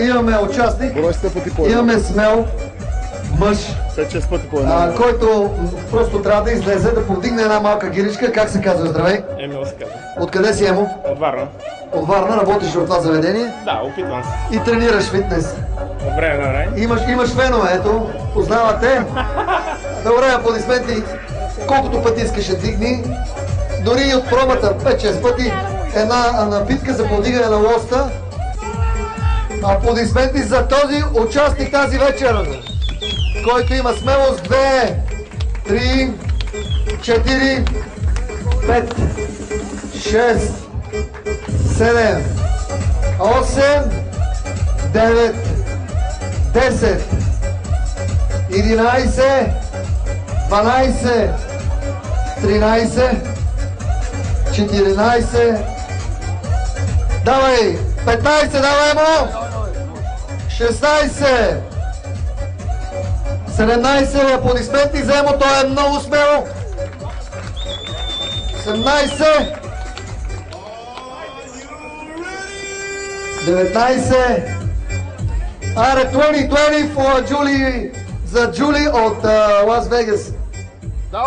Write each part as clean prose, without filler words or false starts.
имаме участник, Брой сте пъти по-едно. имаме смел мъж, 5-6 пъти по-едно. който просто трябва да излезе, да повдигне една малка гиричка. Как се казва? Здравей! Емил се казва. Откъде си, Емо? От Варна. От Варна, работиш в това заведение Да, опитвам се. и тренираш фитнес. От време на време. Имаш фенове, ето, познавате. Добре, аплодисменти. Колкото пъти искаш я дигни. Дори и от промата 5-6 пъти. Една напитка за повдигане на лоста. Аплодисменти за този участник тази вечер, който има смелост 2, 3, 4, 5, 6, 7, 8, 9, 10, 11, 12, 13, 14, давай, 15, давай му, 16, 17, аплодисменти за Емо, той е много смело, 18, 19, аре, 20 for Julie, за Джули от Лас Вегас.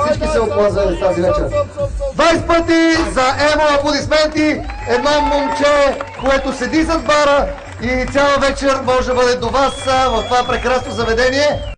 Всички се оплазвали тази вечер. 20 пъти за Емо, аплодисменти. Едно момче, което седи зад бара и цяла вечер може да бъде до вас в това прекрасно заведение.